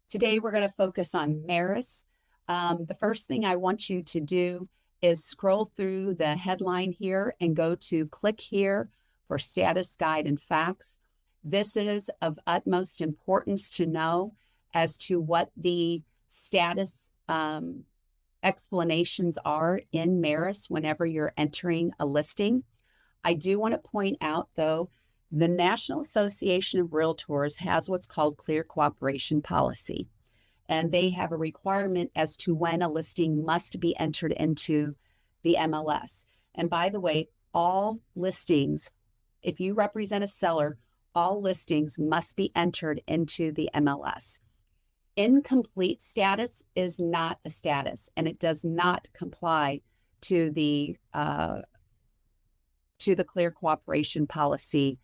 Today, we're going to focus on MARIS. The first thing I want you to do is scroll through the headline here and go to click here for status guide and facts. This is of utmost importance to know as to what the status explanations are in MARIS whenever you're entering a listing. I do want to point out, though, the National Association of Realtors has what's called clear cooperation policy, and they have a requirement as to when a listing must be entered into the MLS. And by the way, all listings, if you represent a seller, all listings must be entered into the MLS. Incomplete status is not a status, and it does not comply to the clear cooperation policy.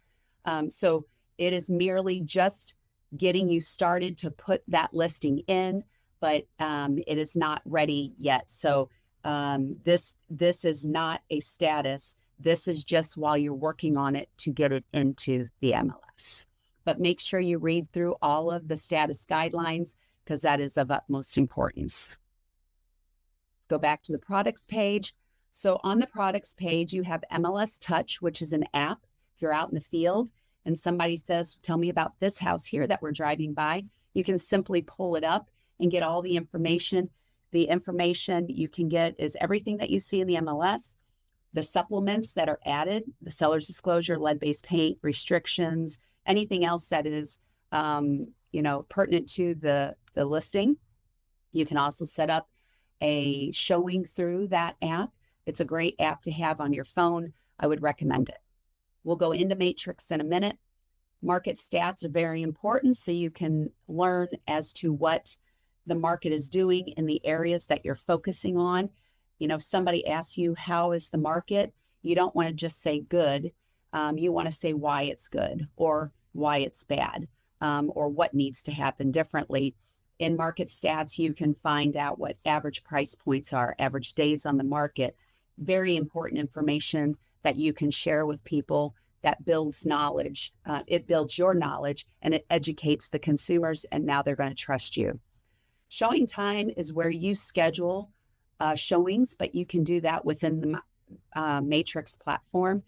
So it is merely just getting you started to put that listing in, but it is not ready yet. So this is not a status. This is just while you're working on it to get it into the MLS. But make sure you read through all of the status guidelines because that is of utmost importance. Let's go back to the products page. So on the products page, you have MLS Touch, which is an app. If you're out in the field and somebody says, tell me about this house here that we're driving by, you can simply pull it up and get all the information. The information you can get is everything that you see in the MLS, the supplements that are added, the seller's disclosure, lead-based paint, restrictions, anything else that is pertinent to the listing. You can also set up a showing through that app. It's a great app to have on your phone. I would recommend it. We'll go into Matrix in a minute. Market stats are very important so you can learn as to what the market is doing in the areas that you're focusing on. If somebody asks you, how is the market? You don't want to just say good. You want to say why it's good or why it's bad or what needs to happen differently. In market stats, you can find out what average price points are, average days on the market. Very important information that you can share with people that builds knowledge. It builds your knowledge and it educates the consumers, and now they're going to trust you. ShowingTime is where you schedule showings, but you can do that within the Matrix platform.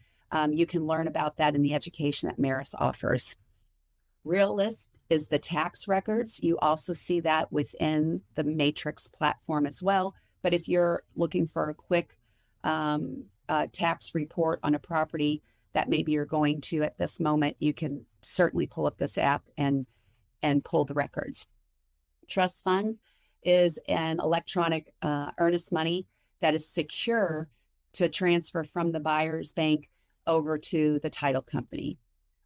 You can learn about that in the education that MARIS offers. Realtors is the tax records. You also see that within the Matrix platform as well. But if you're looking for a quick tax report on a property that maybe you're going to at this moment, you can certainly pull up this app and pull the records. Trust funds is an electronic earnest money that is secure to transfer from the buyer's bank over to the title company.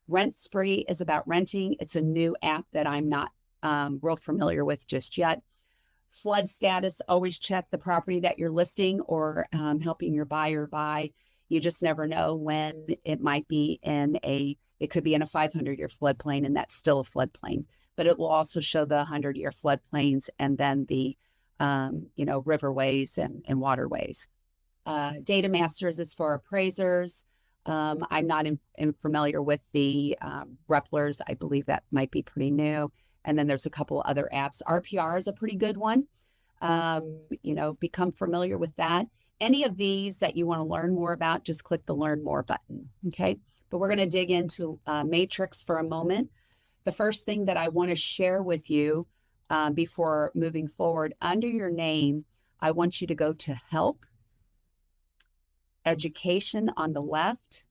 Rent Spree is about renting. It's a new app that I'm not real familiar with just yet. Flood status, always check the property that you're listing or helping your buyer buy. You just never know when it might be it could be in a 500-year floodplain, and that's still a floodplain. But it will also show the 100-year floodplains and then the, riverways and waterways. Data Masters is for appraisers. I'm not familiar with the Repplers. I believe that might be pretty new. And then there's a couple other apps. RPR is a pretty good one. Become familiar with that. Any of these that you want to learn more about, just click the Learn More button, okay? But we're going to dig into Matrix for a moment. The first thing that I want to share with you before moving forward, under your name, I want you to go to Help, Education on the left,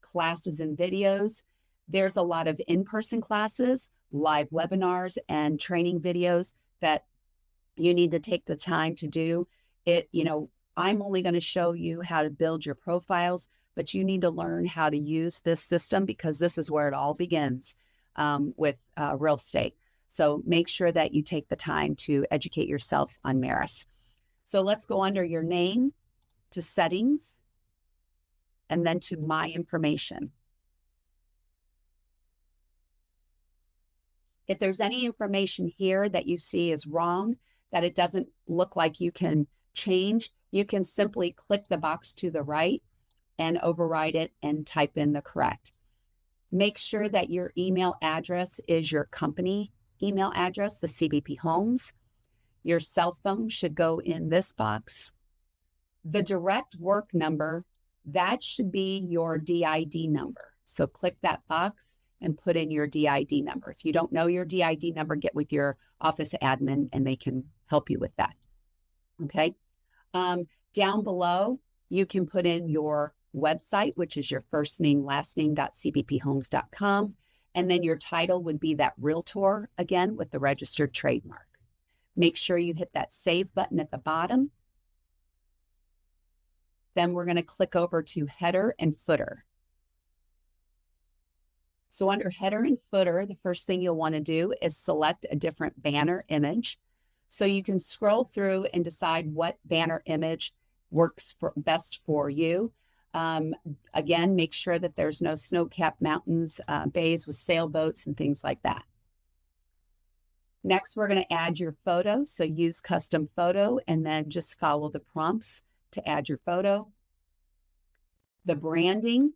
Classes and Videos. There's a lot of in-person classes, live webinars, and training videos that you need to take the time to do. I'm only going to show you how to build your profiles, but you need to learn how to use this system because this is where it all begins with real estate. So make sure that you take the time to educate yourself on MARIS. So let's go under your name to Settings and then to My Information. If there's any information here that you see is wrong, that it doesn't look like you can change, you can simply click the box to the right and override it and type in the correct. Make sure that your email address is your company email address, the CBP Homes. Your cell phone should go in this box. The direct work number, that should be your DID number. So click that box and put in your DID number. If you don't know your DID number, get with your office admin and they can help you with that. Okay. Down below, you can put in your website, which is your first name, last name.cbphomes.com. And then your title would be that Realtor, again, with the registered trademark. Make sure you hit that save button at the bottom. Then we're going to click over to header and footer. So under header and footer, the first thing you'll want to do is select a different banner image. So you can scroll through and decide what banner image works best for you. Again, make sure that there's no snow-capped mountains, bays with sailboats and things like that. Next, we're going to add your photo. So use custom photo and then just follow the prompts to add your photo. The branding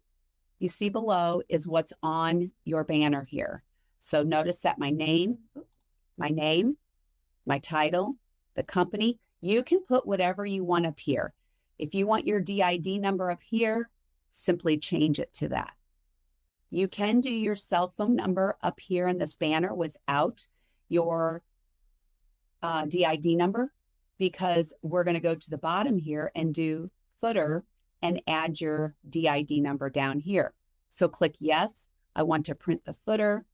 you see below is what's on your banner here. So notice that my name, my title, the company, you can put whatever you want up here. If you want your DID number up here, simply change it to that. You can do your cell phone number up here in this banner without your DID number, because we're going to go to the bottom here and do footer and add your DID number down here. So click yes, I want to print the footer,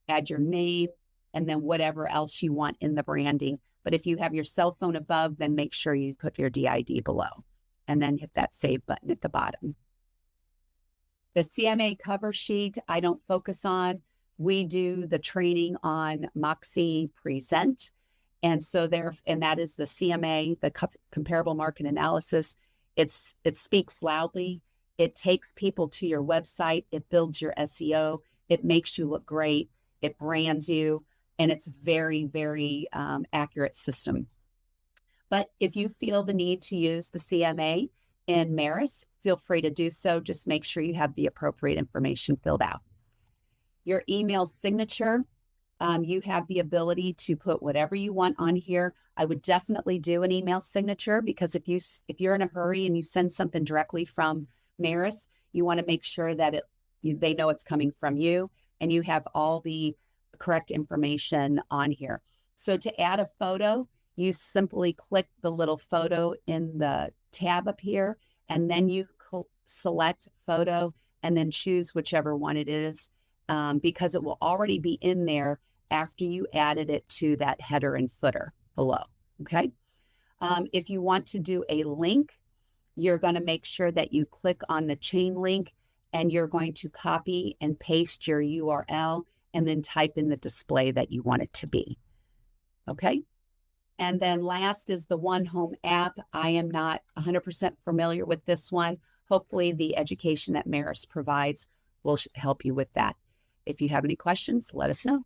add your name, and then whatever else you want in the branding. But if you have your cell phone above, then make sure you put your DID below and then hit that save button at the bottom. The CMA cover sheet, I don't focus on. We do the training on MoxiPresent. And so that is the CMA, the comparable market analysis. It speaks loudly. It takes people to your website. It builds your SEO. It makes you look great. It brands you. And it's very, very accurate system. But if you feel the need to use the CMA in MARIS, feel free to do so. Just make sure you have the appropriate information filled out. Your email signature, you have the ability to put whatever you want on here. I would definitely do an email signature, because if you're in a hurry and you send something directly from MARIS, you want to make sure that they know it's coming from you and you have all the correct information on here. So to add a photo, you simply click the little photo in the tab up here, and then you select photo and then choose whichever one it is, because it will already be in there after you added it to that header and footer below, okay? If you want to do a link, you're going to make sure that you click on the chain link and you're going to copy and paste your URL and then type in the display that you want it to be, okay? And then last is the One Home app. I am not 100% familiar with this one. Hopefully the education that MARIS provides will help you with that. If you have any questions, let us know.